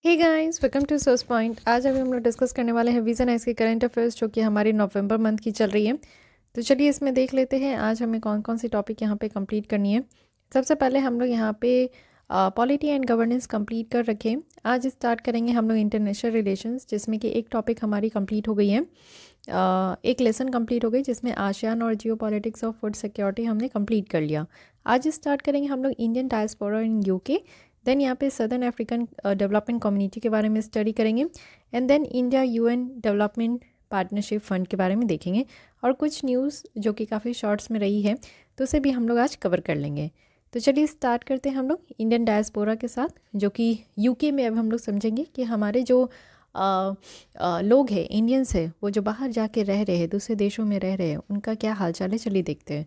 Hey guys, welcome to source point. आज अभी हम लोग डिस्कस करने वाले हैं वीज़ा नाइस के करंट अफेयर्स जो कि हमारी नवंबर मंथ की चल रही है। तो चलिए इसमें देख लेते हैं आज हमें कौन कौन सी टॉपिक यहाँ पे कंप्लीट करनी है। सबसे पहले हम लोग यहाँ पे पॉलिटी एंड गवर्नेंस कंप्लीट कर रखें। आज स्टार्ट करेंगे हम लोग इंटरनेशनल रिलेशंस, जिसमें कि एक टॉपिक हमारी कंप्लीट हो गई है। एक लेसन कंप्लीट हो गई जिसमें आसियान और geopolitics of food security हमने कंप्लीट कर लिया। आज स्टार्ट करेंगे हम लोग Indian diaspora in UK. Then यहाँ पे सदर्न अफ्रीकन डेवलपमेंट कम्युनिटी के बारे में स्टडी करेंगे। And then India UN development partnership fund के बारे में देखेंगे। और कुछ न्यूज़ जो कि काफ़ी शॉर्ट्स में रही है तो उसे भी हम लोग आज कवर कर लेंगे। तो चलिए स्टार्ट करते हैं हम लोग इंडियन डायस्पोरा के साथ, जो कि यूके में अब हम लोग समझेंगे कि हमारे जो लोग हैं, इंडियंस हैं, वो जो बाहर जाके रह रहे हैं, दूसरे देशों में रह रहे हैं, उनका क्या हालचाल है, चलिए देखते हैं।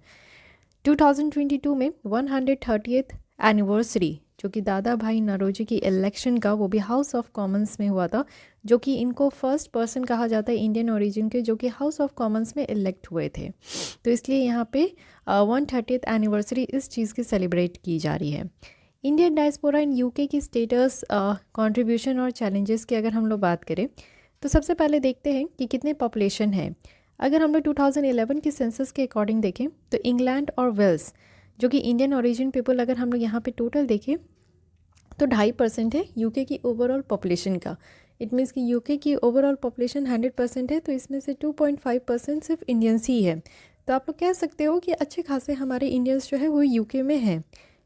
2022 में 130th एनिवर्सरी जो कि दादा भाई नौरोजी की इलेक्शन का, वो भी हाउस ऑफ कॉमन्स में हुआ था, जो कि इनको फर्स्ट पर्सन कहा जाता है इंडियन ओरिजिन के जो कि हाउस ऑफ कॉमन्स में इलेक्ट हुए थे। तो इसलिए यहाँ पे 130th एनिवर्सरी इस चीज़ की सेलिब्रेट की जा रही है। इंडियन डायस्पोरा इन यूके की स्टेटस, कंट्रीब्यूशन और चैलेंजेस की अगर हम लोग बात करें तो सबसे पहले देखते हैं कि कितने पॉपुलेशन है। अगर हम लोग 2011 के सेंसस के अकॉर्डिंग देखें तो इंग्लैंड और वेल्स जो कि इंडियन ओरिजिन पीपल, अगर हम लोग यहाँ पे टोटल देखें तो 2.5% है यूके की ओवरऑल पॉपुलेशन का। इट मीन्स कि यूके की ओवरऑल पॉपुलेशन 100% है, तो इसमें से 2.5% सिर्फ इंडियंस ही है। तो आप लोग कह सकते हो कि अच्छे खासे हमारे इंडियंस जो है वो यूके में हैं।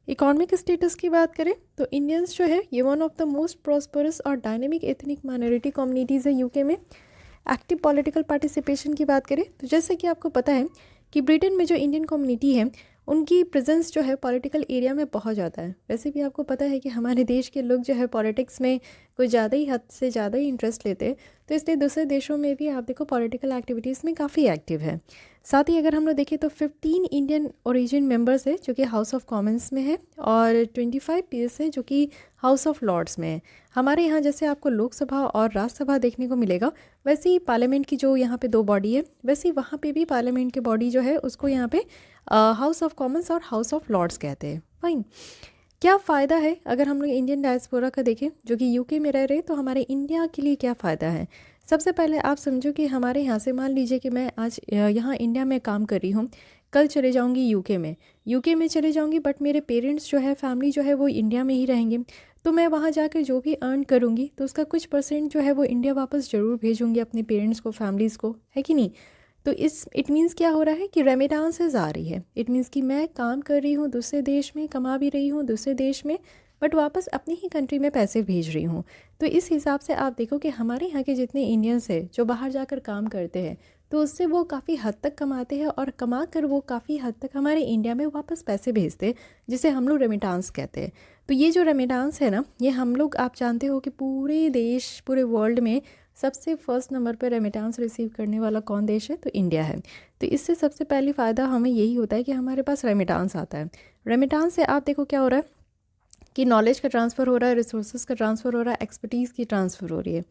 इकोनॉमिक स्टेटस की बात करें तो इंडियंस जो है ये one of the most prosperous और डायनेमिक एथनिक माइनॉरिटी कम्युनिटीज़ है यूके में। एक्टिव पॉलिटिकल पार्टिसिपेशन की बात करें तो जैसे कि आपको पता है कि ब्रिटेन में जो इंडियन कम्युनिटी है उनकी प्रेजेंस जो है पॉलिटिकल एरिया में बहुत ज़्यादा है। वैसे भी आपको पता है कि हमारे देश के लोग जो है पॉलिटिक्स में कुछ ज़्यादा ही हद से ज़्यादा ही इंटरेस्ट लेते हैं, तो इसलिए दूसरे देशों में भी आप देखो पॉलिटिकल एक्टिविटीज़ में काफ़ी एक्टिव है। साथ ही अगर हम लोग देखें तो 15 इंडियन ओरिजिन मेंबर्स है जो कि हाउस ऑफ कॉमन्स में है, और 25 पीएस है जो कि हाउस ऑफ लॉर्ड्स में है। हमारे यहाँ जैसे आपको लोकसभा और राज्यसभा देखने को मिलेगा, वैसे ही पार्लियामेंट की जो यहाँ पे दो बॉडी है, वैसे ही वहाँ पे भी पार्लियामेंट की बॉडी जो है उसको यहाँ पे हाउस ऑफ कॉमन्स और हाउस ऑफ लॉर्ड्स कहते हैं। फाइन, क्या फ़ायदा है अगर हम लोग इंडियन डायस्पोरा का देखें जो कि यूके में रह रहे, तो हमारे इंडिया के लिए क्या फ़ायदा है। सबसे पहले आप समझो कि हमारे यहाँ से, मान लीजिए कि मैं आज यहाँ इंडिया में काम कर रही हूँ, कल चले जाऊँगी यूके में चले जाऊँगी, बट मेरे पेरेंट्स जो है, फैमिली जो है वो इंडिया में ही रहेंगे। तो मैं वहाँ जाकर जो भी अर्न करूँगी तो उसका कुछ परसेंट जो है वो इंडिया वापस ज़रूर भेजूँगी अपने पेरेंट्स को, फैमिलीज़ को, है कि नहीं। तो इस इट मीन्स क्या हो रहा है कि रेमिटांसेस आ रही है। इट मीन्स कि मैं काम कर रही हूँ दूसरे देश में, कमा भी रही हूँ दूसरे देश में, बट वापस अपनी ही कंट्री में पैसे भेज रही हूँ। तो इस हिसाब से आप देखो कि हमारे यहाँ के जितने इंडियंस हैं जो बाहर जाकर काम करते हैं, तो उससे वो काफ़ी हद तक कमाते हैं, और कमा कर वो काफ़ी हद तक हमारे इंडिया में वापस पैसे भेजते हैं, जिसे हम लोग रेमिटांस कहते हैं। तो ये जो रेमिटांस है ना, ये हम लोग, आप जानते हो कि पूरे देश, पूरे वर्ल्ड में सबसे फर्स्ट नंबर पर रेमिटांस रिसीव करने वाला कौन देश है, तो इंडिया है। तो इससे सबसे पहली फ़ायदा हमें यही होता है कि हमारे पास रेमिटांस आता है। रेमिटांस से आप देखो क्या हो रहा है कि नॉलेज का ट्रांसफ़र हो रहा है, रिसोर्सेज का ट्रांसफ़र हो रहा है, एक्सपर्टीज़ की ट्रांसफ़र हो रही है।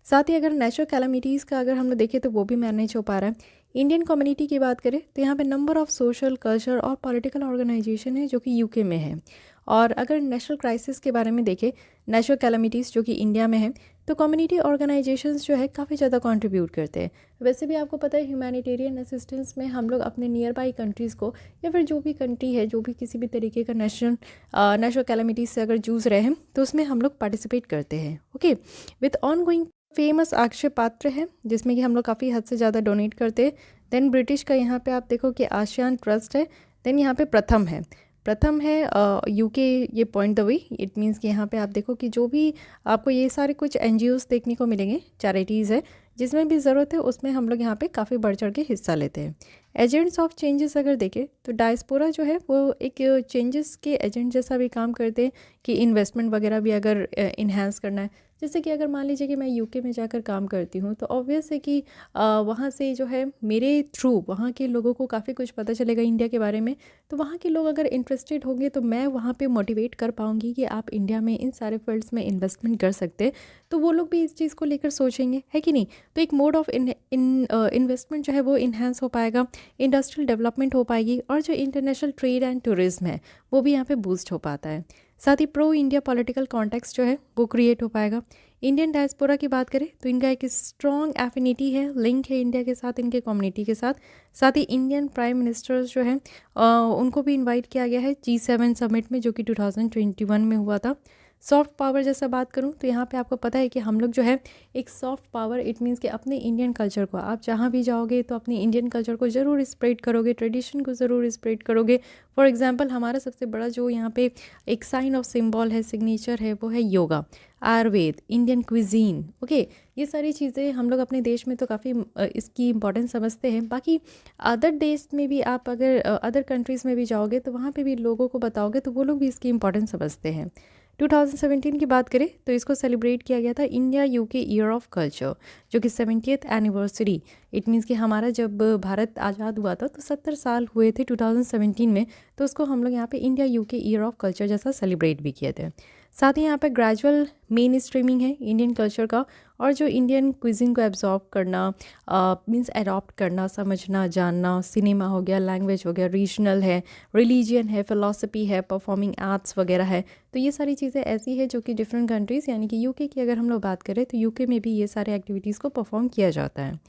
साथ ही अगर नेचुरल कैलामिटीज़ का अगर हम लोग देखें तो वो भी मैनेज हो पा रहा है। इंडियन कम्युनिटी की बात करें तो यहाँ पे नंबर ऑफ़ सोशल, कल्चर और पॉलिटिकल ऑर्गेनाइजेशन है जो कि यूके में है। और अगर नेशनल क्राइसिस के बारे में देखें, नेचुरल कैलामिटीज़ जो कि इंडिया में है, तो कम्युनिटी ऑर्गेनाइजेशंस जो है काफ़ी ज़्यादा कंट्रीब्यूट करते हैं। वैसे भी आपको पता है ह्यूमैनिटेरियन असिस्टेंस में हम लोग अपने नियर बाई कंट्रीज़ को, या फिर जो भी कंट्री है जो भी किसी भी तरीके का नेचुरल कैलामिटीज़ से अगर जूझ रहे हैं तो उसमें हम लोग पार्टिसिपेट करते हैं। Okay, with on going famous Akshay पात्र है जिसमें कि हम लोग काफ़ी हद से ज़्यादा डोनेट करते हैं। देन ब्रिटिश का यहाँ पे आप देखो कि आसियान ट्रस्ट है। देन यहाँ पे प्रथम है यूके, ये point the way. It means कि यहाँ पे आप देखो कि जो भी आपको ये सारे कुछ एनजीओज देखने को मिलेंगे, चैरिटीज़ है, जिसमें भी ज़रूरत है उसमें हम लोग यहाँ पे काफ़ी बढ़ चढ़ के हिस्सा लेते हैं। एजेंट्स ऑफ चेंजेस अगर देखें तो डायस्पोरा जो है वो एक चेंजेस के एजेंट जैसा भी काम करते हैं, कि इन्वेस्टमेंट वगैरह भी अगर इन्हेंस करना है। जैसे कि अगर मान लीजिए कि मैं यूके में जाकर काम करती हूँ, तो ऑब्वियस है कि वहाँ से जो है मेरे थ्रू वहाँ के लोगों को काफ़ी कुछ पता चलेगा इंडिया के बारे में। तो वहाँ के लोग अगर इंटरेस्टेड होंगे तो मैं वहाँ पे मोटिवेट कर पाऊँगी कि आप इंडिया में इन सारे फील्ड्स में इन्वेस्टमेंट कर सकते हैं। तो वो लोग भी इस चीज़ को लेकर सोचेंगे, है कि नहीं। तो एक मोड ऑफ इन्वेस्टमेंट जो है वो इन्हेंस हो पाएगा, इंडस्ट्रियल डेवलपमेंट हो पाएगी, और जो इंटरनेशनल ट्रेड एंड टूरिज्म है वो भी यहाँ पे बूस्ट हो पाता है। साथ ही प्रो इंडिया पॉलिटिकल कॉन्टेक्स्ट जो है वो क्रिएट हो पाएगा। इंडियन डायस्पोरा की बात करें तो इनका एक स्ट्रॉन्ग एफिनिटी है, लिंक है इंडिया के साथ, इनके कम्युनिटी के साथ। साथ ही इंडियन प्राइम मिनिस्टर्स जो हैं उनको भी इनवाइट किया गया है G7 समिट में, जो कि 2021 में हुआ था। सॉफ्ट पावर जैसा बात करूं तो यहाँ पे आपको पता है कि हम लोग जो है एक सॉफ्ट पावर, इट मीन्स कि अपने इंडियन कल्चर को, आप जहाँ भी जाओगे तो अपने इंडियन कल्चर को ज़रूर स्प्रेड करोगे, ट्रेडिशन को ज़रूर स्प्रेड करोगे। फॉर एग्जांपल हमारा सबसे बड़ा जो यहाँ पे एक साइन ऑफ सिंबल है, सिग्नेचर है, वो है yoga, Ayurveda, Indian cuisine. Okay, ये सारी चीज़ें हम लोग अपने देश में तो काफ़ी इसकी इम्पोर्टेंस समझते हैं। बाकी अदर देश में भी आप अगर अदर कंट्रीज़ में भी जाओगे तो वहाँ पे भी लोगों को बताओगे तो वो लोग भी इसकी इम्पोर्टेंस समझते हैं। 2017 की बात करें तो इसको सेलिब्रेट किया गया था India UK year of culture, जो कि 70th एनिवर्सरी। इट मीन्स कि हमारा जब भारत आज़ाद हुआ था तो 70 साल हुए थे 2017 में, तो उसको हम लोग यहाँ पे India UK year of culture जैसा सेलिब्रेट भी किए थे। साथ ही यहाँ पे ग्रेजुअल मेन स्ट्रीमिंग है इंडियन कल्चर का, और जो इंडियन क्विजिंग को एब्जॉर्ब करना, मीन्स अडॉप्ट करना, समझना, जानना, सिनेमा हो गया, लैंग्वेज हो गया, रीजनल है, रिलीजियन है, फ़िलासफ़ी है, परफॉर्मिंग आर्ट्स वगैरह है। तो ये सारी चीज़ें ऐसी है जो कि डिफरेंट कंट्रीज़, यानी कि यूके की अगर हम लोग बात करें तो यूके में भी ये सारे एक्टिविटीज़ को परफॉर्म किया जाता है।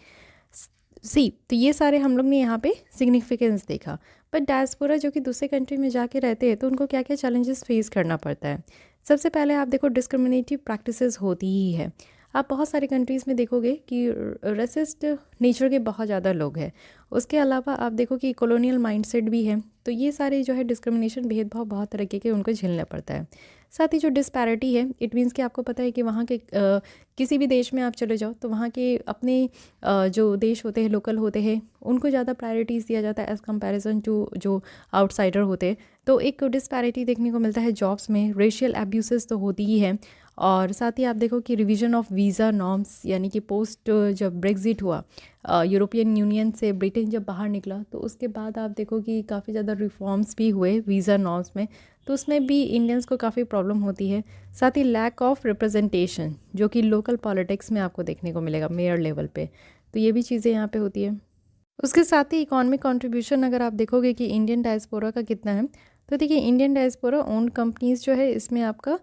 तो ये सारे हम लोग ने यहाँ पे सिग्निफिकेंस देखा। बट डायस्पोरा जो कि दूसरे कंट्री में जाके रहते हैं तो उनको क्या क्या चैलेंजेस फेस करना पड़ता है। सबसे पहले आप देखो, डिस्क्रिमिनेटिव प्रैक्टिसेस होती ही है। आप बहुत सारी कंट्रीज़ में देखोगे कि रेसिस्ट नेचर के बहुत ज़्यादा लोग हैं। उसके अलावा आप देखो कि कॉलोनियल माइंडसेट भी है, तो ये सारे जो है डिस्क्रिमिनेशन, भेदभाव बहुत तरीके के उनको झेलना पड़ता है। साथ ही जो डिस्पैरिटी है, इट मीन्स कि आपको पता है कि वहाँ के किसी भी देश में आप चले जाओ तो वहाँ के अपने जो देश होते हैं, लोकल होते हैं, उनको ज़्यादा प्रायोरिटीज़ दिया जाता है एज़ कंपैरिजन टू जो आउटसाइडर होते हैं। तो एक डिस्पैरिटी देखने को मिलता है जॉब्स में, रेशियल एब्यूसेस तो होती ही है। और साथ ही आप देखो कि रिवीजन ऑफ वीज़ा नॉर्म्स, यानी कि पोस्ट जब ब्रेग्जिट हुआ, यूरोपियन यूनियन से ब्रिटेन जब बाहर निकला, तो उसके बाद आप देखो कि काफ़ी ज़्यादा रिफॉर्म्स भी हुए वीज़ा नॉर्म्स में, तो उसमें भी इंडियंस को काफ़ी प्रॉब्लम होती है। साथ ही लैक ऑफ रिप्रेजेंटेशन, जो कि लोकल पॉलिटिक्स में आपको देखने को मिलेगा मेयर लेवल पे, तो ये भी चीज़ें यहाँ पे होती है। उसके साथ ही इकोनॉमिक कंट्रीब्यूशन अगर आप देखोगे कि इंडियन डायस्पोरा का कितना है, तो देखिए इंडियन डायस्पोरा ओन कंपनीज़ जो है इसमें आपका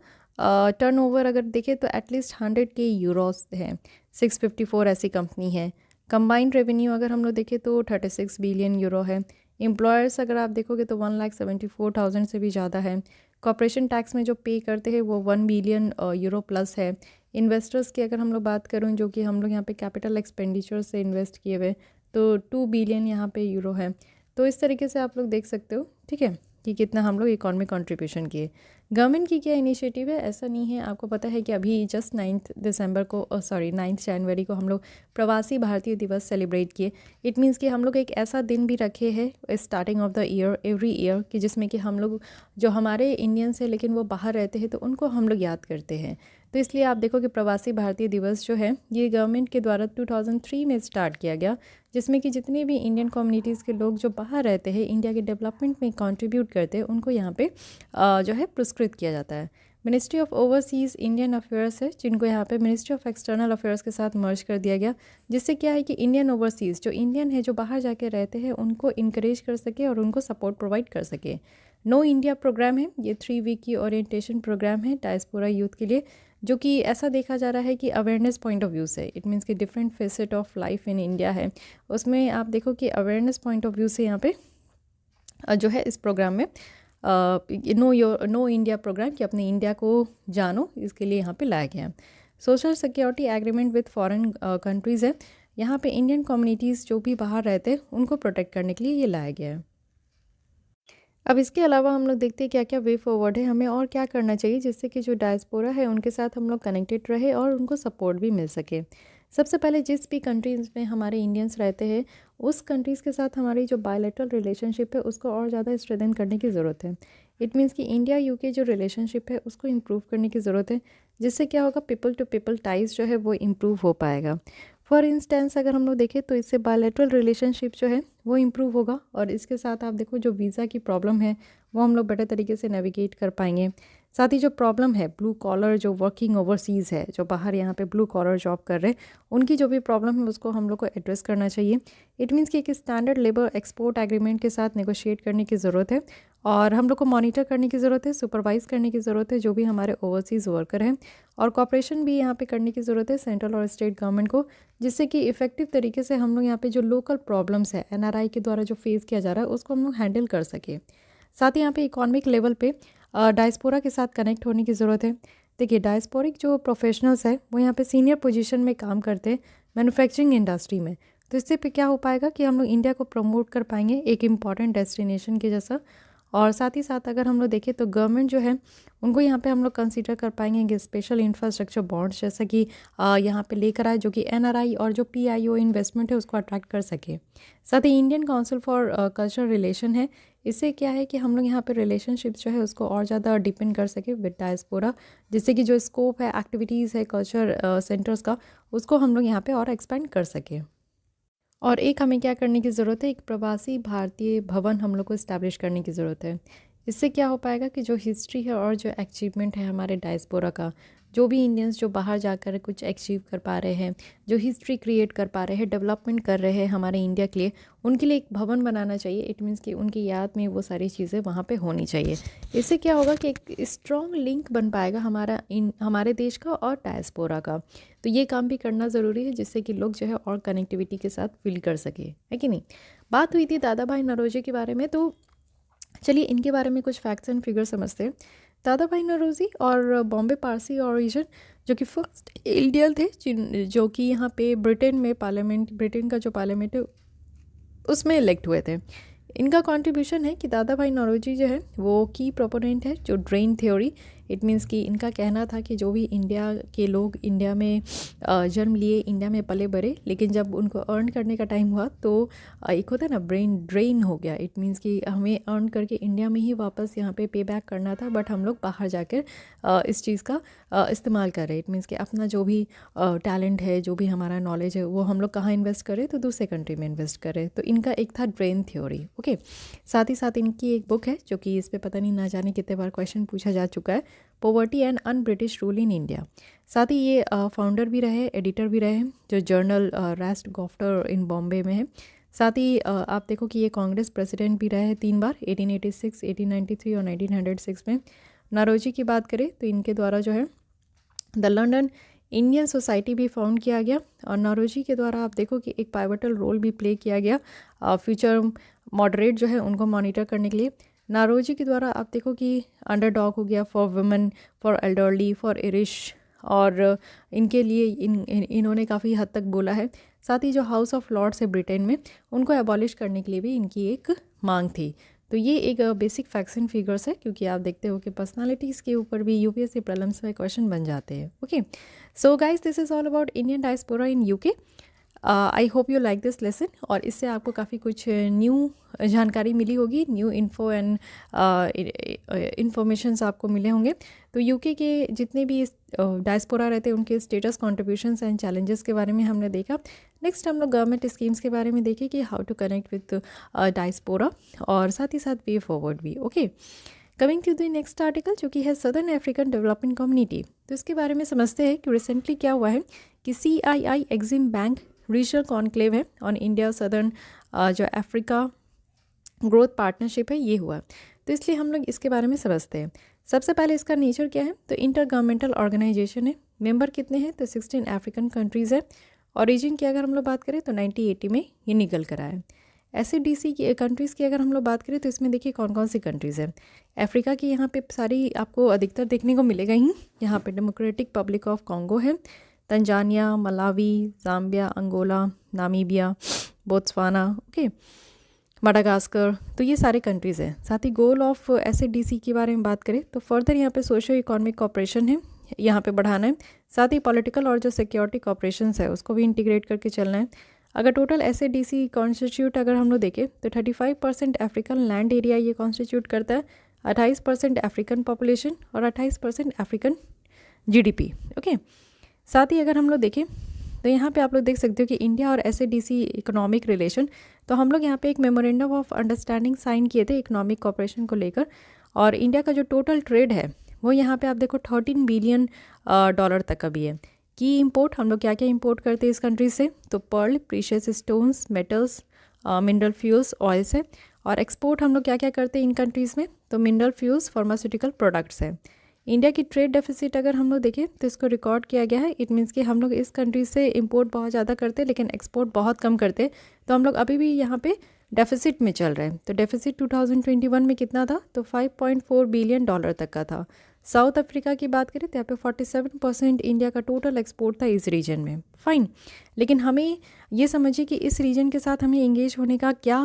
टर्नओवर अगर देखें तो एटलीस्ट 100 के यूरोस है, 654 ऐसी कंपनी है। कंबाइंड रेवेन्यू अगर हम लोग देखें तो 36 बिलियन यूरो है। एम्प्लॉयर्स अगर आप देखोगे तो 1,74,000 से भी ज़्यादा है। कॉर्पोरेशन टैक्स में जो पे करते हैं वो 1 बिलियन यूरो प्लस है। इन्वेस्टर्स की अगर हम लोग बात करूँ, जो कि हम लोग यहाँ पे कैपिटल एक्सपेंडिचर से इन्वेस्ट किए हुए, तो 2 बिलियन यहाँ पे यूरो है। तो इस तरीके से आप लोग देख सकते हो, ठीक है, कि कितना हम लोग इकॉनमिक कंट्रीब्यूशन किए। गवर्नमेंट की क्या इनिशिएटिव है, ऐसा नहीं है। आपको पता है कि अभी जस्ट 9 जनवरी को हम लोग प्रवासी भारतीय दिवस सेलिब्रेट किए। इट मीन्स कि हम लोग एक ऐसा दिन भी रखे हैं starting of the year, every year, कि जिसमें कि हम लोग जो हमारे इंडियंस हैं लेकिन वो बाहर रहते हैं तो उनको हम लोग याद करते हैं। तो इसलिए आप देखो कि प्रवासी भारतीय दिवस जो है ये गवर्नमेंट के द्वारा 2003 में स्टार्ट किया गया, जिसमें कि जितने भी इंडियन कम्युनिटीज़ के लोग जो बाहर रहते हैं, इंडिया के डेवलपमेंट में कंट्रीब्यूट करते हैं, उनको यहाँ पे जो है पुरस्कृत किया जाता है। Ministry of overseas Indian affairs है, जिनको यहाँ पे मिनिस्ट्री ऑफ एक्सटर्नल अफेयर्स के साथ मर्ज कर दिया गया, जिससे क्या है कि इंडियन ओवरसीज़ जो इंडियन है जो बाहर जाके रहते हैं उनको इनक्रेज कर सके और उनको सपोर्ट प्रोवाइड कर सके। नो इंडिया प्रोग्राम है, ये 3 वीक की ओरिएंटेशन प्रोग्राम है डायस्पोरा यूथ के लिए, जो कि ऐसा देखा जा रहा है कि अवेयरनेस पॉइंट ऑफ व्यू से, इट मीन्स कि different facet of life in India है, उसमें आप देखो कि अवेयरनेस पॉइंट ऑफ व्यू से यहाँ पे जो है इस प्रोग्राम में नो इंडिया प्रोग्राम, कि अपने इंडिया को जानो, इसके लिए यहाँ पे लाया गया है। Social security agreement with foreign countries है, यहाँ पे इंडियन कम्युनिटीज़ जो भी बाहर रहते हैं उनको प्रोटेक्ट करने के लिए ये लाया गया है। अब इसके अलावा हम लोग देखते हैं क्या क्या वे फॉरवर्ड है, हमें और क्या करना चाहिए जिससे कि जो डायस्पोरा है उनके साथ हम लोग कनेक्टेड रहे और उनको सपोर्ट भी मिल सके। सबसे पहले जिस भी कंट्रीज़ में हमारे इंडियंस रहते हैं उस कंट्रीज़ के साथ हमारी जो बायलैटरल रिलेशनशिप है उसको और ज़्यादा स्ट्रेंथन करने की ज़रूरत है। इट मीन्स कि इंडिया यूके जो रिलेशनशिप है उसको इम्प्रूव करने की ज़रूरत है, जिससे क्या होगा, पीपल टू पीपल टाइज जो है वो इम्प्रूव हो पाएगा। फॉर इंस्टेंस अगर हम लोग देखें तो इससे बायलैटरल रिलेशनशिप जो है वो इम्प्रूव होगा, और इसके साथ आप देखो जो वीज़ा की प्रॉब्लम है वो हम लोग बेटर तरीके से नेविगेट कर पाएंगे। साथ ही जो प्रॉब्लम है ब्लू कॉलर जो वर्किंग ओवरसीज़ है, जो बाहर यहाँ पे ब्लू कॉलर जॉब कर रहे हैं, उनकी जो भी प्रॉब्लम है उसको हम लोग को एड्रेस करना चाहिए। इट मीन्स कि एक स्टैंडर्ड लेबर एक्सपोर्ट एग्रीमेंट के साथ नेगोशिएट करने की ज़रूरत है और हम लोग को मॉनिटर करने की ज़रूरत है, सुपरवाइज़ करने की ज़रूरत है जो भी हमारे ओवरसीज़ वर्कर हैं, और कॉपरेशन भी यहाँ पे करने की ज़रूरत है सेंट्रल और स्टेट गवर्नमेंट को, जिससे कि इफ़ेक्टिव तरीके से हम लोग यहाँ पे जो लोकल प्रॉब्लम्स है एनआरआई के द्वारा जो फेस किया जा रहा है उसको हम लोग हैंडल कर सके। साथ ही यहाँ पे इकोनॉमिक लेवल पे डायस्पोरा के साथ कनेक्ट होने की ज़रूरत है। देखिए डायस्पोरिक जो प्रोफेशनल्स है वो यहाँ पे सीनियर पोजीशन में काम करते हैं मैन्युफैक्चरिंग इंडस्ट्री में, तो इससे पे क्या हो पाएगा कि हम लोग इंडिया को प्रमोट कर पाएंगे एक इम्पॉर्टेंट डेस्टिनेशन के जैसा। और साथ ही साथ अगर हम लोग देखें तो गवर्नमेंट जो है उनको यहाँ पे हम लोग कंसीडर कर पाएंगे कि स्पेशल इंफ्रास्ट्रक्चर बॉन्ड्स जैसा कि यहाँ पे लेकर आए जो कि एनआरआई और जो पीआईओ इन्वेस्टमेंट है उसको अट्रैक्ट कर सके। साथ ही Indian council for cultural relation है, इससे क्या है कि हम लोग यहाँ पे रिलेशनशिप जो है उसको और ज़्यादा डिपेंड कर सके विद डायस्पोरा, जिससे कि जो स्कोप है एक्टिविटीज़ है कल्चर सेंटर्स का उसको हम लोग यहाँ पे और एक्सपेंड कर सके। और एक हमें क्या करने की ज़रूरत है, एक प्रवासी भारतीय भवन हम लोग को इस्टेब्लिश करने की ज़रूरत है। इससे क्या हो पाएगा कि जो हिस्ट्री है और जो अचीवमेंट है हमारे डायस्पोरा का, जो भी इंडियंस जो बाहर जाकर कुछ अचीव कर पा रहे हैं, जो हिस्ट्री क्रिएट कर पा रहे हैं, डेवलपमेंट कर रहे हैं हमारे इंडिया के लिए, उनके लिए एक भवन बनाना चाहिए। इट मीन्स कि उनकी याद में वो सारी चीज़ें वहाँ पे होनी चाहिए। इससे क्या होगा कि एक स्ट्रॉन्ग लिंक बन पाएगा हमारे देश का और डायस्पोरा का। तो ये काम भी करना ज़रूरी है जिससे कि लोग जो है और कनेक्टिविटी के साथ फील कर सके, है कि नहीं। बात हुई थी दादा भाई नौरोजी के बारे में, तो चलिए इनके बारे में कुछ फैक्ट्स एंड फिगर समझते हैं। दादा भाई नौरोजी और बॉम्बे पारसी ऑरिजिन जो कि फर्स्ट इंडियन थे जो कि यहाँ पे ब्रिटेन का जो पार्लियामेंट है उसमें इलेक्ट हुए थे। इनका कंट्रीब्यूशन है कि दादा भाई नौरोजी जो है वो की प्रोपोनेंट है जो ड्रेन थ्योरी। इट मीन्स कि इनका कहना था कि जो भी इंडिया के लोग इंडिया में जन्म लिए, इंडिया में पले बढ़े, लेकिन जब उनको अर्न करने का टाइम हुआ तो एक होता है ना ब्रेन ड्रेन हो गया। इट मीन्स कि हमें अर्न करके इंडिया में ही वापस यहाँ पे पे बैक करना था, बट हम लोग बाहर जाकर इस चीज़ का इस्तेमाल कर रहे हैं। इट मीन्स कि अपना जो भी टैलेंट है, जो भी हमारा नॉलेज है वो हम लोग कहाँ इन्वेस्ट करें, तो दूसरे कंट्री में इन्वेस्ट करें। तो इनका एक था ड्रेन थ्योरी। ओके, साथ ही साथ इनकी एक बुक है जो कि इस पे पता नहीं ना जाने कितने बार क्वेश्चन पूछा जा चुका है, poverty and un British rule in India. साथ ही ये फाउंडर भी रहे, एडिटर भी रहे, जो जर्नल रेस्ट गॉफ्टर इन बॉम्बे में है। साथ ही आप देखो कि ये कांग्रेस प्रेसिडेंट भी रहे हैं 3 बार, 1886, 1893 और 1906 में। नौरोजी की बात करें तो इनके द्वारा जो है द लंदन इंडियन सोसाइटी भी फाउंड किया गया, और नौरोजी के द्वारा आप देखो कि एक पाइवटल रोल भी प्ले किया गया फ्यूचर मॉडरेट जो है उनको मॉनिटर करने के लिए। नौरोजी के द्वारा आप देखो कि अंडरडॉग हो गया for women, for elderly, for Irish, और इनके लिए इन्होंने काफ़ी हद तक बोला है। साथ ही जो हाउस ऑफ लॉर्ड्स है ब्रिटेन में, उनको एबॉलिश करने के लिए भी इनकी एक मांग थी। तो ये एक बेसिक फैक्ट्स एंड फिगर्स है, क्योंकि आप देखते हो कि पर्सनालिटीज़ के ऊपर भी यूपीएससी प्रीलिम्स में क्वेश्चन बन जाते हैं। Okay, so guys this is all about Indian diaspora in UK. I hope you like this lesson, और इससे आपको काफ़ी कुछ न्यू जानकारी मिली होगी, न्यू इन्फो एंड इन्फॉर्मेशंस आपको मिले होंगे। तो यूके के जितने भी डायस्पोरा रहते हैं उनके स्टेटस, कॉन्ट्रीब्यूशंस एंड चैलेंजेस के बारे में हमने देखा। नेक्स्ट हम लोग गवर्नमेंट स्कीम्स के बारे में देखें कि how to connect with diaspora, और साथ ही साथ वे फॉरवर्ड भी। Okay, coming to the next article जो कि है सदर्न अफ्रीकन डेवलपमेंट कम्युनिटी। तो इसके बारे में समझते हैं कि रिसेंटली क्या हुआ है कि CII EXIM bank regional conclave है ऑन इंडिया सदर्न जो अफ्रीका ग्रोथ पार्टनरशिप है ये हुआ। तो इसलिए हम लोग इसके बारे में समझते हैं। सबसे पहले इसका नेचर क्या है, तो इंटर गवर्नमेंटल ऑर्गेनाइजेशन है। मेंबर कितने हैं, तो 16 अफ्रीकन कंट्रीज़ है। ओरिजिन की अगर हम लोग बात करें तो 1980 में ये निकल कर आया। SADC की कंट्रीज़ की अगर हम लोग बात करें तो इसमें देखिए कौन कौन सी कंट्रीज़ है। अफ्रीका की यहाँ पे सारी आपको अधिकतर देखने को मिलेगा ही। यहाँ पे डेमोक्रेटिक पब्लिक ऑफ कॉन्गो है, Tanzania, Malawi, Zambia, Angola, Namibia, Botswana, okay, Madagascar. तो ये सारे कंट्रीज़ हैं। साथ ही गोल ऑफ SADC के बारे में बात करें तो फर्दर यहाँ पे सोशो इकोनॉमिक कोऑपरेशन है, यहाँ पे बढ़ाना है। साथ ही पॉलिटिकल और जो सिक्योरिटी कोऑपरेशन है उसको भी इंटीग्रेट करके चलना है। अगर टोटल SADC कॉन्स्टिट्यूट अगर हम लोग देखें तो 35% अफ्रीकन लैंड एरिया ये कॉन्स्टिट्यूट करता है, 28% अफ्रीकन पॉपुलेशन और 28% अफ्रीकन GDP। ओके, साथ ही अगर हम लोग देखें तो यहाँ पे आप लोग देख सकते हो कि इंडिया और SADC इकोनॉमिक रिलेशन, तो हम लोग यहाँ पे एक मेमोरेंडम ऑफ अंडरस्टैंडिंग साइन किए थे इकोनॉमिक कोऑपरेशन को लेकर। और इंडिया का जो टोटल ट्रेड है वो यहाँ पे आप देखो 13 बिलियन डॉलर तक का भी है। की इंपोर्ट हम लोग क्या क्या इंपोर्ट करते हैं इस कंट्री से, तो pearl, precious stones, metals, mineral fuels, oils है। और एक्सपोर्ट हम लोग क्या क्या करते हैं इन कंट्रीज़ में, तो मिनरल फ्यूल्स, फार्मास्यूटिकल प्रोडक्ट्स है। इंडिया की ट्रेड डेफिसिट अगर हम लोग देखें तो इसको रिकॉर्ड किया गया है। इट मीन्स कि हम लोग इस कंट्री से इंपोर्ट बहुत ज़्यादा करते हैं लेकिन एक्सपोर्ट बहुत कम करते हैं, तो हम लोग अभी भी यहाँ पे डेफिसिट में चल रहे हैं। तो डेफिसिट 2021 में कितना था, तो 5.4 बिलियन डॉलर तक का था। साउथ अफ्रीका की बात करें तो यहाँ पे 47% इंडिया का टोटल एक्सपोर्ट था इस रीजन में। फाइन, लेकिन हमें ये समझिए कि इस रीजन के साथ हमें इंगेज होने का क्या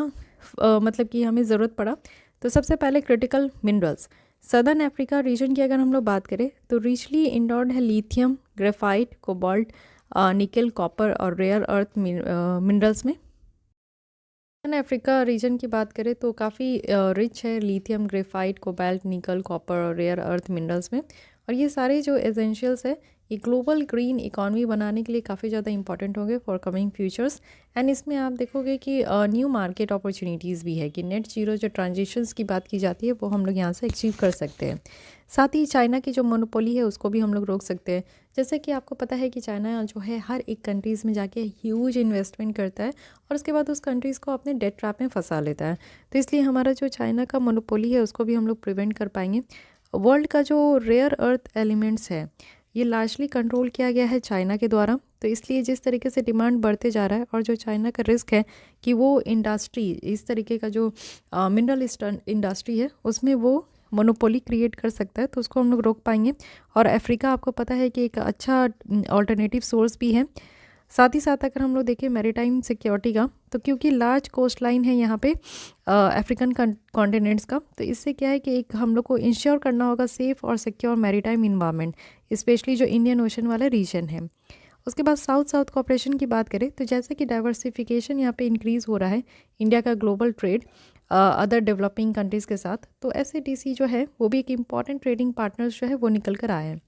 मतलब कि हमें ज़रूरत पड़ा। तो सबसे पहले critical minerals, southern Africa reason की अगर हम लोग बात करें तो रिचली इंडोर्ड है लिथियम, ग्रेफाइट, कोबाल्ट, निकल, कॉपर और रेयर अर्थ मिनरल्स में। सदर्न अफ्रीका रीजन की बात करें तो काफ़ी रिच है लिथियम, ग्रेफाइट, कोबाल्ट, निकल, कॉपर और रेयर अर्थ मिनरल्स में। और ये सारे जो एसेंशियल्स है ये ग्लोबल ग्रीन इकॉनमी बनाने के लिए काफ़ी ज़्यादा इंपॉर्टेंट होंगे फॉर कमिंग फ्यूचर्स। एंड इसमें आप देखोगे कि न्यू मार्केट अपॉर्चुनिटीज़ भी है कि नेट जीरो जो ट्रांजिशंस की बात की जाती है वो हम लोग यहाँ से अचीव कर सकते हैं। साथ ही चाइना की जो मोनोपोली है उसको भी हम लोग रोक सकते हैं। जैसे कि आपको पता है कि चाइना जो है हर एक कंट्रीज़ में जाके ह्यूज इन्वेस्टमेंट करता है और उसके बाद उस कंट्रीज़ को अपने डेट ट्रैप में फंसा लेता है। तो इसलिए हमारा जो चाइना का मोनोपोली है उसको भी हम लोग प्रिवेंट कर पाएंगे। वर्ल्ड का जो रेयर अर्थ एलिमेंट्स है ये लार्जली कंट्रोल किया गया है चाइना के द्वारा। तो इसलिए जिस तरीके से डिमांड बढ़ते जा रहा है और जो चाइना का रिस्क है कि वो इंडस्ट्री इस तरीके का जो मिनरल इंडस्ट्री है उसमें वो मोनोपोली क्रिएट कर सकता है, तो उसको हम लोग रोक पाएंगे। और अफ्रीका आपको पता है कि एक अच्छा ऑल्टरनेटिव सोर्स भी है। साथ ही साथ अगर हम लोग देखें मैरीटाइम सिक्योरिटी का, तो क्योंकि लार्ज कोस्ट लाइन है यहाँ पे अफ्रीकन कॉन्टिनेंट्स का, तो इससे क्या है कि एक हम लोग को इंश्योर करना होगा सेफ़ और सिक्योर मैरीटाइम इन्वायरमेंट, स्पेशली जो इंडियन ओशन वाला रीजन है। उसके बाद साउथ साउथ कॉपरेशन की बात करें तो जैसे कि डाइवर्सिफिकेशन यहाँ पे इंक्रीज़ हो रहा है इंडिया का global trade other developing countries के साथ, तो SADC जो है वो भी एक इम्पॉर्टेंट ट्रेडिंग पार्टनर्स जो है वो निकल कर आए हैं।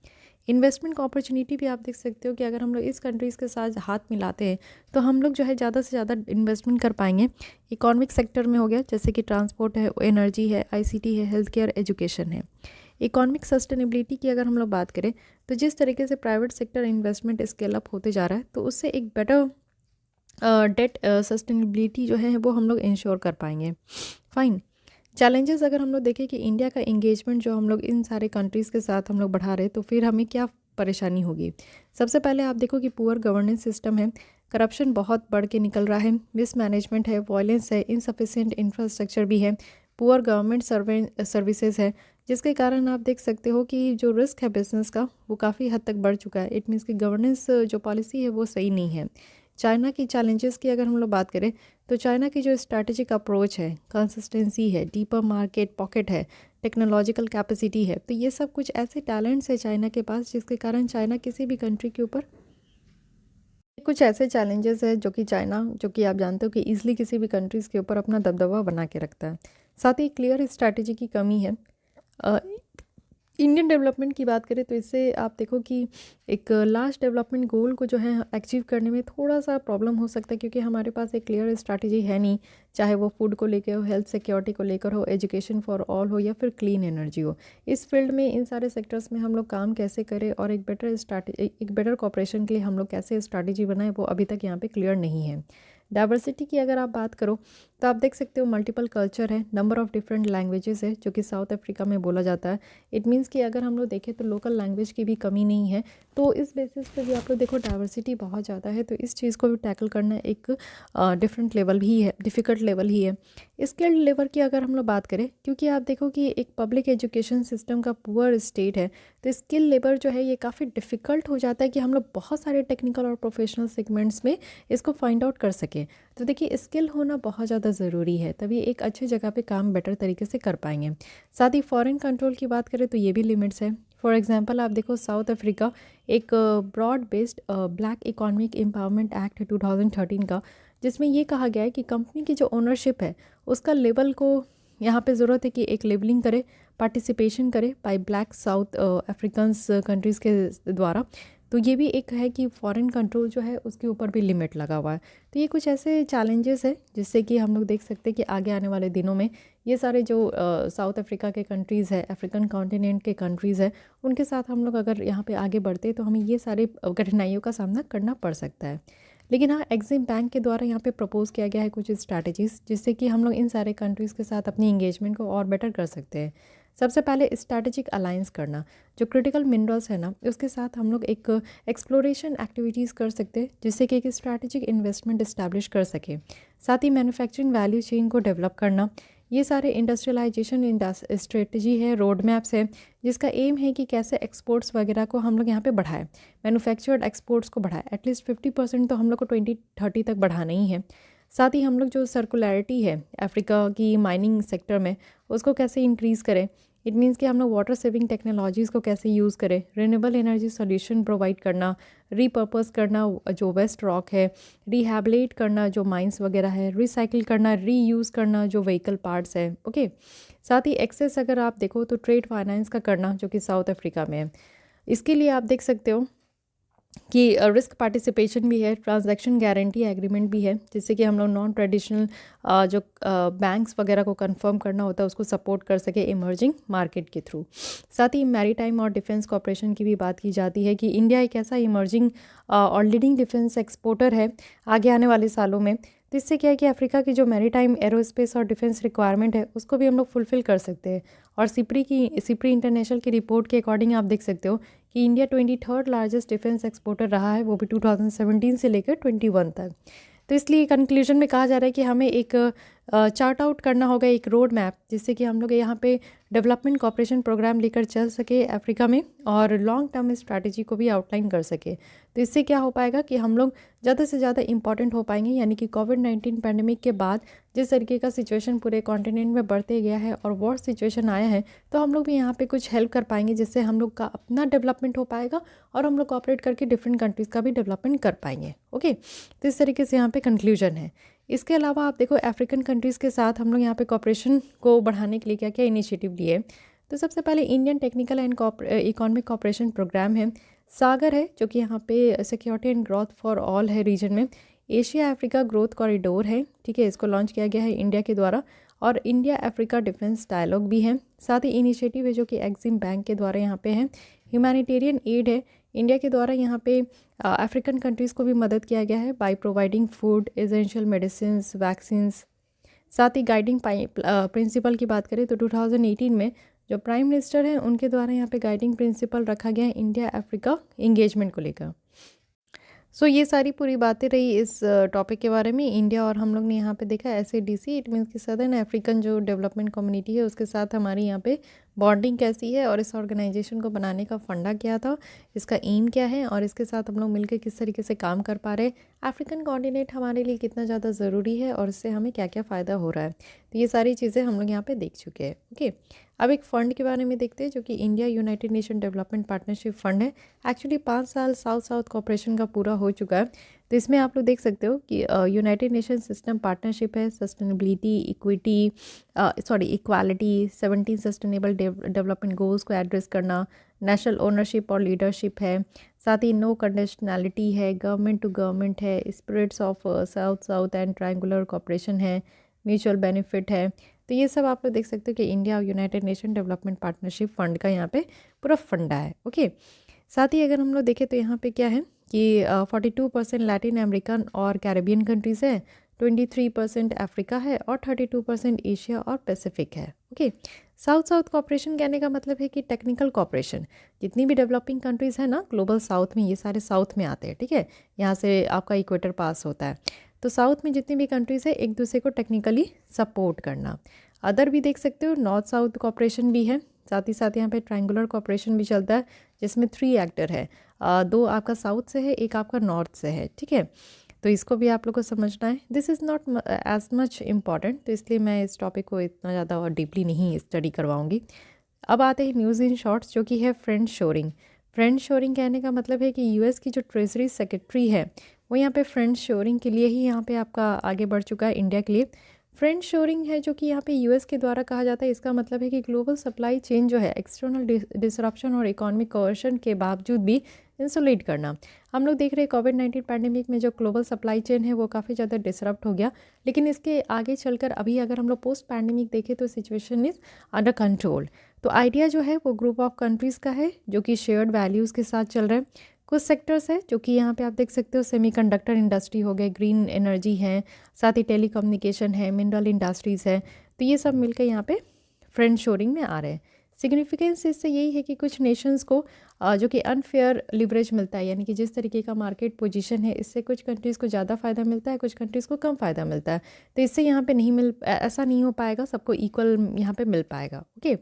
इन्वेस्टमेंट का अपॉर्चुनिटी भी आप देख सकते हो कि अगर हम लोग इस कंट्रीज़ के साथ हाथ मिलाते हैं तो हम लोग जो है ज़्यादा से ज़्यादा इन्वेस्टमेंट कर पाएंगे। इकोनॉमिक सेक्टर में हो गया जैसे कि ट्रांसपोर्ट है, एनर्जी है, ICT है, हेल्थ केयर, एजुकेशन है। इकोनॉमिक सस्टेनेबिलिटी की अगर हम लोग बात करें तो जिस तरीके से private sector investment scale up होते जा रहा है तो उससे एक बेटर डेट सस्टेनेबिलिटी जो है वो हम लोग इंश्योर कर पाएंगे। फाइन, चैलेंजेस अगर हम लोग देखें कि इंडिया का इंगेजमेंट जो हम लोग इन सारे कंट्रीज़ के साथ हम लोग बढ़ा रहे तो फिर हमें क्या परेशानी होगी। सबसे पहले आप देखो कि पुअर गवर्नेंस सिस्टम है, करप्शन बहुत बढ़ के निकल रहा है, मिसमैनेजमेंट है, वायलेंस है, इनसफिशिएंट इंफ्रास्ट्रक्चर भी है, पुअर गवर्नमेंट सर्विसेज है, जिसके कारण आप देख सकते हो कि जो रिस्क है बिजनेस का वो काफ़ी हद तक बढ़ चुका है। इट मीन्स कि गवर्नेंस जो पॉलिसी है वो सही नहीं है। चाइना की चैलेंजेस की अगर हम लोग बात करें तो चाइना की जो स्ट्रैटेजिक अप्रोच है, कंसिस्टेंसी है, डीपर मार्केट पॉकेट है, टेक्नोलॉजिकल कैपेसिटी है, तो ये सब कुछ ऐसे टैलेंट्स है चाइना के पास जिसके कारण चाइना किसी भी कंट्री के ऊपर कुछ ऐसे चैलेंजेस है जो कि चाइना, जो कि आप जानते हो कि ईजिली किसी भी कंट्रीज़ के ऊपर अपना दबदबा बना के रखता है। साथ ही क्लियर स्ट्रैटेजी की कमी है। इंडियन डेवलपमेंट की बात करें तो इससे आप देखो कि एक लार्ज डेवलपमेंट गोल को जो है अचीव करने में थोड़ा सा प्रॉब्लम हो सकता है क्योंकि हमारे पास एक क्लियर स्ट्रैटेजी है नहीं, चाहे वो फूड को लेकर हो, हेल्थ सिक्योरिटी को लेकर हो, एजुकेशन फॉर ऑल हो या फिर क्लीन एनर्जी हो। इस फील्ड में इन सारे सेक्टर्स में हम लोग काम कैसे करें और एक बेटर कॉपरेशन के लिए हम लोग कैसे स्ट्रैटेजी बनाएं वो अभी तक यहाँ पे क्लियर नहीं है। डाइवर्सिटी की अगर आप बात करो तो आप देख सकते हो मल्टीपल कल्चर है, नंबर ऑफ़ डिफरेंट लैंग्वेजेस है जो कि साउथ अफ्रीका में बोला जाता है। इट मीन्स कि अगर हम लोग देखें तो लोकल लैंग्वेज की भी कमी नहीं है, तो इस बेसिस पे भी आप लोग देखो डाइवर्सिटी बहुत ज़्यादा है, तो इस चीज़ को भी टैकल करना एक डिफरेंट लेवल भी है, डिफ़िकल्ट लेवल ही है। स्किल्ड लेबर की अगर हम लोग बात करें, क्योंकि आप देखो कि एक पब्लिक एजुकेशन सिस्टम का पुअर स्टेट है, तो स्किल लेबर जो है ये काफ़ी डिफ़िकल्ट हो जाता है कि हम लोग बहुत सारे टेक्निकल और प्रोफेशनल सेगमेंट्स में इसको फाइंड आउट कर सकें। तो देखिए स्किल होना बहुत ज़्यादा ज़रूरी है, तभी एक अच्छे जगह पे काम बेटर तरीके से कर पाएंगे। साथ ही फॉरेन कंट्रोल की बात करें तो ये भी लिमिट्स है। फॉर एग्जांपल आप देखो साउथ अफ्रीका एक broad based black economic empowerment act 2013 का, जिसमें ये कहा गया है कि कंपनी की जो ओनरशिप है उसका लेवल को यहाँ पे ज़रूरत है कि एक लेबलिंग करे, पार्टिसिपेशन करे by black South Africans countries के द्वारा। तो ये भी एक है कि फॉरेन कंट्रोल जो है उसके ऊपर भी लिमिट लगा हुआ है। तो ये कुछ ऐसे चैलेंजेस है जिससे कि हम लोग देख सकते हैं कि आगे आने वाले दिनों में ये सारे जो साउथ अफ्रीका के कंट्रीज़ है, अफ्रीकन कॉन्टिनेंट के कंट्रीज़ है, उनके साथ हम लोग अगर यहाँ पे आगे बढ़ते हैं तो हमें ये सारी कठिनाइयों का सामना करना पड़ सकता है। लेकिन हाँ, एग्जिम बैंक के द्वारा यहाँ पे प्रपोज़ किया गया है कुछ स्ट्रैटेजीज़, जिससे कि हम लोग इन सारे कंट्रीज़ के साथ अपनी इंगेजमेंट को और बेटर कर सकते हैं। सबसे पहले स्ट्रैटेजिक अलायंस करना, जो क्रिटिकल मिनरल्स है ना, उसके साथ हम लोग एक एक्सप्लोरेशन एक्टिविटीज़ कर सकते हैं, जिससे कि एक स्ट्रैटेजिक इन्वेस्टमेंट इस्टेब्लिश कर सके। साथ ही मैन्युफैक्चरिंग वैल्यू चेन को डेवलप करना, ये सारे इंडस्ट्रियलाइजेशन स्ट्रेटजी है, रोड मैप्स है, जिसका एम है कि कैसे एक्सपोर्ट्स वगैरह को हम लोग यहाँ पे बढ़ाएं, मैन्युफैक्चर्ड एक्सपोर्ट्स को बढ़ाएं। एटलीस्ट 50% तो हम लोग को 2030 तक बढ़ाना ही है। साथ ही हम लोग जो सर्कुलैरिटी है अफ्रीका की माइनिंग सेक्टर में, उसको कैसे इंक्रीज़ करें। इट मीन्स कि हम लोग वाटर सेविंग टेक्नोलॉजीज़ को कैसे यूज़ करें, रिन्यूएबल एनर्जी सॉल्यूशन प्रोवाइड करना, रीपर्पस करना जो वेस्ट रॉक है, रिहैबिलिट करना जो माइंस वगैरह है, रिसाइकिल करना, रीयूज़ करना जो व्हीकल पार्ट्स है। ओके, साथ ही एक्सेस अगर आप देखो तो ट्रेड फाइनेंस का करना, जो कि साउथ अफ्रीका में है। इसके लिए आप देख सकते हो कि रिस्क पार्टिसिपेशन भी है, ट्रांजैक्शन गारंटी एग्रीमेंट भी है, जिससे कि हम लोग नॉन ट्रेडिशनल जो बैंक्स वगैरह को कंफर्म करना होता है उसको सपोर्ट कर सके इमर्जिंग मार्केट के थ्रू। साथ ही मैरीटाइम और डिफेंस कॉपरेशन की भी बात की जाती है कि इंडिया एक ऐसा इमर्जिंग और लीडिंग डिफेंस एक्सपोर्टर है आगे आने वाले सालों में। तो इससे क्या है कि अफ्रीका की जो मैरीटाइम एरोस्पेस और डिफेंस रिक्वायरमेंट है उसको भी हम लोग फुलफ़िल कर सकते हैं। और सिप्री इंटरनेशनल की रिपोर्ट के अकॉर्डिंग आप देख सकते हो कि India 23rd largest defence exporter रहा है, वो भी 2017 से लेकर 21 तक। तो इसलिए कंक्लूजन में कहा जा रहा है कि हमें एक चार्ट आउट करना होगा, एक रोड मैप, जिससे कि हम लोग यहाँ पे डेवलपमेंट कॉपरेशन प्रोग्राम लेकर चल सके अफ्रीका में, और लॉन्ग टर्म स्ट्रैटेजी को भी आउटलाइन कर सके। तो इससे क्या हो पाएगा कि हम लोग ज़्यादा से ज़्यादा इंपॉर्टेंट हो पाएंगे। यानी कि कोविड-19 पैंडेमिक के बाद जिस तरीके का सिचुएशन पूरे कॉन्टिनेंट में बढ़ते गया है और वॉर सिचुएशन आया है, तो हम लोग भी यहाँ पे कुछ हेल्प कर पाएंगे, जिससे हम लोग का अपना डेवलपमेंट हो पाएगा और हम लोग कोऑपरेट करके डिफरेंट कंट्रीज़ का भी डेवलपमेंट कर पाएंगे। ओके, तो इस तरीके से यहाँ पे कंक्लूजन है। इसके अलावा आप देखो अफ्रीकन कंट्रीज़ के साथ हम लोग यहाँ पे कॉपरेशन को बढ़ाने के लिए क्या क्या इनिशिएटिव लिए। तो सबसे पहले Indian technical and economic cooperation programme है, सागर है, जो कि यहाँ पे security and growth for all है रीजन में। एशिया अफ्रीका ग्रोथ कॉरिडोर है, ठीक है, इसको लॉन्च किया गया है इंडिया के द्वारा। और इंडिया अफ्रीका डिफेंस डायलॉग भी है। साथ ही इनिशिएटिव है जो कि एग्जिम बैंक के द्वारा यहाँ पे है। ह्यूमैनिटेरियन एड है, इंडिया के द्वारा यहाँ पे अफ्रीकन कंट्रीज़ को भी मदद किया गया है by providing food, essential medicines, vaccines. साथ ही गाइडिंग प्रिंसिपल की बात करें तो 2018 में जो प्राइम मिनिस्टर हैं उनके द्वारा यहाँ पे गाइडिंग प्रिंसिपल रखा गया है इंडिया अफ्रीका इंगेजमेंट को लेकर। सो ये सारी पूरी बातें रही इस टॉपिक के बारे में। इंडिया और हम लोग ने यहाँ पे देखा SADC, इट मीन्स कि सदर्न अफ्रीकन जो डेवलपमेंट कम्युनिटी है उसके साथ हमारी यहाँ पे बॉन्डिंग कैसी है, और इस ऑर्गेनाइजेशन को बनाने का फंडा क्या था, इसका एम क्या है, और इसके साथ हम लोग मिलकर किस तरीके से काम कर पा रहे हैं, अफ्रीकन कॉन्टिनेंट हमारे लिए कितना ज़्यादा ज़रूरी है और इससे हमें क्या क्या फ़ायदा हो रहा है। तो ये सारी चीज़ें हम लोग यहाँ पर देख चुके हैं। ओके, अब एक फ़ंड के बारे में देखते हैं जो कि India United nation development partnership fund है। एक्चुअली 5 साल साउथ साउथ कॉपरेशन का पूरा हो चुका है। तो इसमें आप लोग देख सकते हो कि यूनाइटेड नेशन सिस्टम पार्टनरशिप है, sustainability, equality, 17 sustainable development goals को एड्रेस करना, नेशनल ओनरशिप और लीडरशिप है। साथ ही नो कंडीशनैलिटी है, गवर्नमेंट टू गवर्नमेंट है, spirits of South South and triangular cooperation है, म्यूचुअल बेनिफिट है। तो ये सब आप लोग देख सकते हो कि इंडिया और United nation development partnership fund का यहाँ पे पूरा फंडा है। ओके, साथ ही अगर हम लोग देखें तो यहाँ पे क्या है कि 42% लैटिन अमेरिकन और कैरेबियन कंट्रीज़ है, 23% अफ्रीका है और 32% एशिया और पैसिफिक है। ओके, साउथ साउथ कॉपरेशन कहने का मतलब है कि टेक्निकल कॉपरेशन, जितनी भी डेवलपिंग कंट्रीज़ है ना ग्लोबल साउथ में, ये सारे साउथ में आते हैं। ठीक है, यहाँ से आपका इक्वेटर पास होता है। तो साउथ में जितनी भी कंट्रीज़ है एक दूसरे को टेक्निकली सपोर्ट करना। अदर भी देख सकते हो, नॉर्थ साउथ कॉपरेशन भी है, साथ ही साथ यहाँ पे ट्रायंगुलर कॉपरेशन भी चलता है, जिसमें 3 एक्टर है, 2 आपका साउथ से है, एक आपका नॉर्थ से है। ठीक है, तो इसको भी आप लोग को समझना है। This is not as much important, तो इसलिए मैं इस टॉपिक को इतना ज़्यादा और डीपली नहीं स्टडी करवाऊँगी। अब आते हैं न्यूज़ इन शॉर्ट्स, जो कि है फ्रेंड शोरिंग। फ्रेंड शोरिंग कहने का मतलब है कि यूएस की जो ट्रेजरी सेक्रेटरी है वो यहाँ पे फ्रेंड शोरिंग के लिए ही यहाँ पे आपका आगे बढ़ चुका है इंडिया के लिए। फ्रेंड शोरिंग है जो कि यहाँ पे यूएस के द्वारा कहा जाता है। इसका मतलब है कि ग्लोबल सप्लाई चेन जो है, एक्सटर्नल डिसरप्शन और इकोनॉमिक कोर्शन के बावजूद भी इंसुलेट करना। हम लोग देख रहे हैं कोविड-19 पैंडेमिक में जो ग्लोबल सप्लाई चेन है वो काफ़ी ज़्यादा डिसरप्ट हो गया, लेकिन इसके आगे चलकर अभी अगर हम लोग पोस्ट पैंडेमिक देखें तो सिचुएशन इज़ अंडर कंट्रोल। तो आइडिया जो है वो ग्रुप ऑफ कंट्रीज़ का है जो कि शेयर्ड वैल्यूज़ के साथ चल रहे हैं। कुछ सेक्टर्स है जो कि यहाँ पे आप देख सकते हो, सेमीकंडक्टर इंडस्ट्री हो गए, ग्रीन एनर्जी है, साथ ही टेलीकम्युनिकेशन है, मिनरल इंडस्ट्रीज़ है। तो ये सब मिलकर यहाँ पे फ्रेंड शोरिंग में आ रहे हैं। सिग्निफिकेंस इससे यही है कि कुछ नेशंस को जो कि अनफेयर लिवरेज मिलता है, यानी कि जिस तरीके का मार्केट पोजीशन है इससे कुछ कंट्रीज़ को ज़्यादा फ़ायदा मिलता है, कुछ कंट्रीज़ को कम फ़ायदा मिलता है। तो इससे यहाँ पे नहीं ऐसा नहीं हो पाएगा, सबको इक्वल यहाँ पे मिल पाएगा। ओके,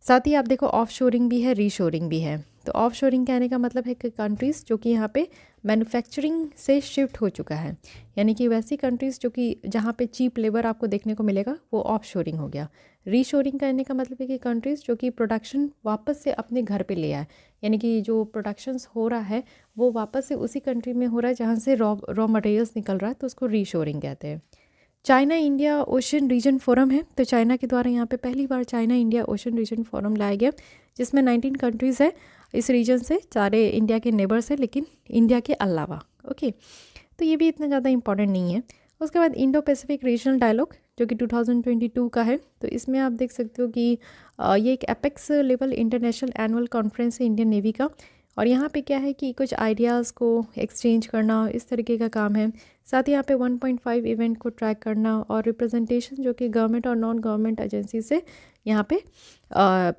साथ ही आप देखो ऑफ शोरिंग भी है, रीशोरिंग भी है। तो ऑफ शोरिंग कहने का मतलब है कि कंट्रीज़ जो कि यहाँ पे मैन्युफैक्चरिंग से शिफ्ट हो चुका है, यानी कि वैसी कंट्रीज़ जो कि जहाँ पे चीप लेबर आपको देखने को मिलेगा वो ऑफ शोरिंग हो गया। रीशोरिंग करने का मतलब है कि कंट्रीज़ जो कि प्रोडक्शन वापस से अपने घर पे ले आए, यानी कि जो प्रोडक्शंस हो रहा है वो वापस से उसी कंट्री में हो रहा है जहाँ से रॉ मटेरियल्स निकल रहा है, तो उसको रीशोरिंग कहते हैं। China India ocean region forum है, तो चाइना के द्वारा यहाँ पे पहली बार China India ocean region forum लाया गया, जिसमें 19 कंट्रीज़ है इस रीजन से, सारे इंडिया के नेबर्स है लेकिन इंडिया के अलावा। ओके, तो ये भी इतना ज़्यादा इंपॉर्टेंट नहीं है। उसके बाद इंडो पैसिफिक रीजनल डायलॉग जो कि 2022 का है, तो इसमें आप देख सकते हो कि ये एक apex level international annual conference है इंडियन नेवी का, और यहाँ पे क्या है कि कुछ आइडियाज़ को एक्सचेंज करना, इस तरीके का काम है। साथ ही यहाँ पे 1.5 इवेंट को ट्रैक करना और रिप्रेजेंटेशन जो कि गवर्नमेंट और नॉन गवर्नमेंट एजेंसी से यहाँ पे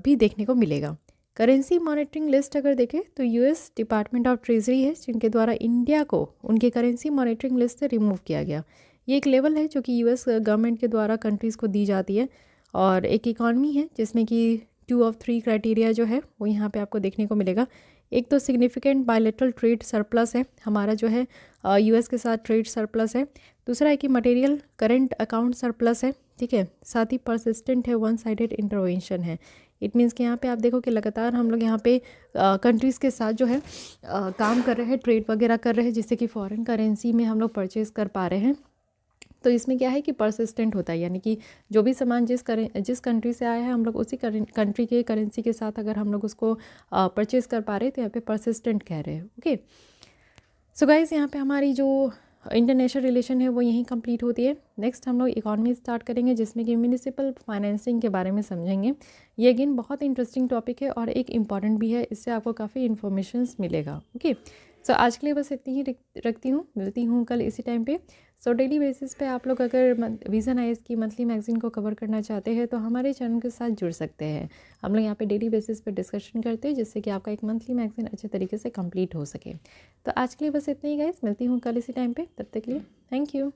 भी देखने को मिलेगा। करेंसी मॉनिटरिंग लिस्ट अगर देखें तो यूएस डिपार्टमेंट ऑफ ट्रेजरी है जिनके द्वारा इंडिया को उनके करेंसी मॉनिटरिंग लिस्ट से रिमूव किया गया। ये एक लेवल है जो कि यूएस गवर्नमेंट के द्वारा कंट्रीज़ को दी जाती है, और एक इकॉनमी है जिसमें कि 2 of 3 क्राइटेरिया जो है वो यहाँ पे आपको देखने को मिलेगा। एक तो सिग्निफिकेंट बायलेटरल ट्रेड सरप्लस है, हमारा जो है यूएस के साथ ट्रेड सरप्लस है। दूसरा है कि मटेरियल करंट अकाउंट सरप्लस है, ठीक है। साथ ही परसिस्टेंट है, वन साइडेड इंटरवेंशन है। इट मीन्स कि यहाँ पे आप देखो कि लगातार हम लोग यहाँ पे कंट्रीज़ के साथ जो है काम कर रहे हैं, ट्रेड वगैरह कर रहे हैं, जिससे कि फॉरेन करेंसी में हम लोग परचेज़ कर पा रहे हैं। तो इसमें क्या है कि परसिस्टेंट होता है, यानी कि जो भी सामान जिस कंट्री से आया है हम लोग उसी कंट्री के करेंसी के साथ अगर हम लोग उसको परचेज़ कर पा रहे हैं तो यहाँ पे परसिस्टेंट कह रहे हैं। ओके, सो गाइस यहाँ पे हमारी जो इंटरनेशनल रिलेशन है वो यहीं कंप्लीट होती है। नेक्स्ट हम लोग इकॉनमी स्टार्ट करेंगे जिसमें कि म्यूनिसिपल फाइनेंसिंग के बारे में समझेंगे। ये अगेन बहुत इंटरेस्टिंग टॉपिक है और एक इम्पॉर्टेंट भी है, इससे आपको काफ़ी इन्फॉर्मेशन मिलेगा। ओके, सो आज के लिए बस इतनी ही रखती हूँ, मिलती हूँ कल इसी टाइम पे। सो डेली बेसिस पे आप लोग अगर विज़न आइज़ की मंथली मैगजीन को कवर करना चाहते हैं तो हमारे चैनल के साथ जुड़ सकते हैं। हम लोग यहाँ पे डेली बेसिस पे डिस्कशन करते हैं जिससे कि आपका एक मंथली मैगजीन अच्छे तरीके से कंप्लीट हो सके। तो आज के लिए बस इतना ही गाइस, मिलती हूँ कल इसी टाइम पे, तब तक के लिए थैंक यू।